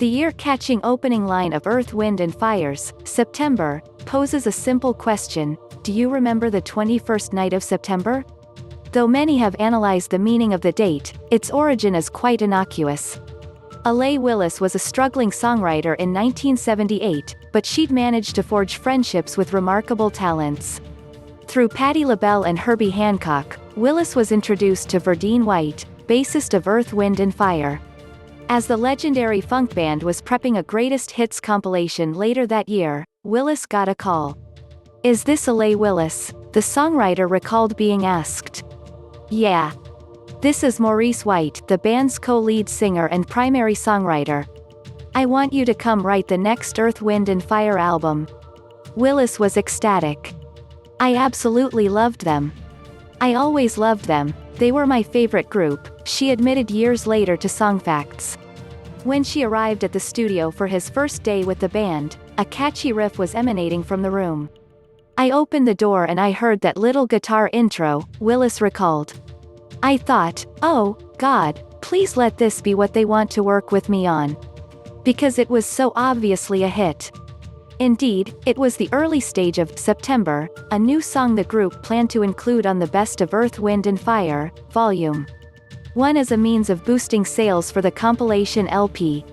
The ear-catching opening line of Earth, Wind and Fire's September poses a simple question: do you remember the 21st night of September? Though many have analyzed the meaning of the date, its origin is quite innocuous. Allee Willis was a struggling songwriter in 1978, but she'd managed to forge friendships with remarkable talents. Through Patti Labelle and Herbie Hancock, Willis was introduced to Verdine White, bassist of Earth, Wind and Fire. As the legendary funk band was prepping a greatest hits compilation later that year, Willis got a call. "Is this Allee Willis?" the songwriter recalled being asked. "Yeah. This is Maurice White, the band's co-lead singer and primary songwriter. I want you to come write the next Earth, Wind and Fire album." Willis was ecstatic. "I absolutely loved them. I always loved them, they were my favorite group," she admitted years later to Songfacts. When she arrived at the studio for his first day with the band, a catchy riff was emanating from the room. "I opened the door and I heard that little guitar intro," Willis recalled. "I thought, oh, God, please let this be what they want to work with me on. Because it was so obviously a hit." Indeed, it was the early stage of September, a new song the group planned to include on the Best of Earth, Wind and Fire, Volume 1 as a means of boosting sales for the compilation LP.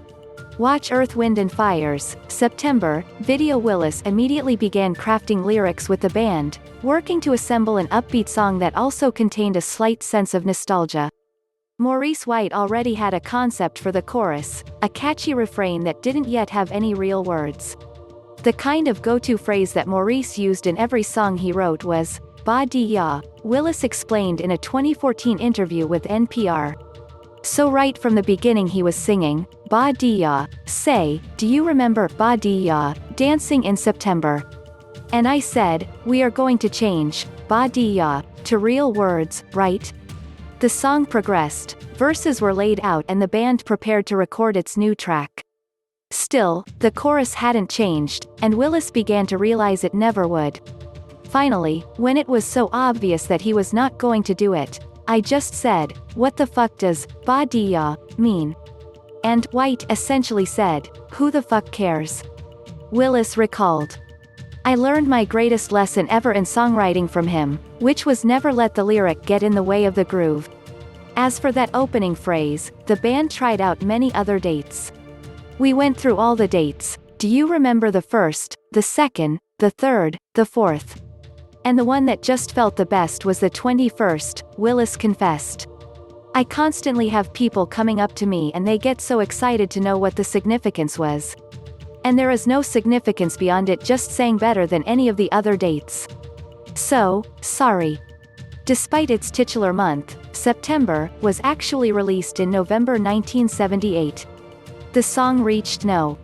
Watch Earth, Wind and Fire's September VideoWillis immediately began crafting lyrics with the band, working to assemble an upbeat song that also contained a slight sense of nostalgia. Maurice White already had a concept for the chorus, a catchy refrain that didn't yet have any real words. The kind of go-to phrase that Maurice used in every song he wrote was, "Ba-dee-ya," Willis explained in a 2014 interview with NPR. "So right from the beginning he was singing, Ba-dee-ya, say, do you remember Ba-dee-ya, dancing in September? And I said, we are going to change, Ba-dee-ya, to real words, right?" The song progressed, verses were laid out and the band prepared to record its new track. Still, the chorus hadn't changed, and Willis began to realize it never would. Finally, when it was so obvious that he was not going to do it, "I just said, what the fuck does Ba-dee-ya mean?" And White essentially said, "Who the fuck cares?" Willis recalled. "I learned my greatest lesson ever in songwriting from him, which was never let the lyric get in the way of the groove." As for that opening phrase, the band tried out many other dates. "We went through all the dates. Do you remember the first, the second, the third, the fourth? And the one that just felt the best was the 21st, Willis confessed. "I constantly have people coming up to me and they get so excited to know what the significance was. And there is no significance beyond it just saying better than any of the other dates. So, sorry." Despite its titular month, September was actually released in November 1978. The song reached No.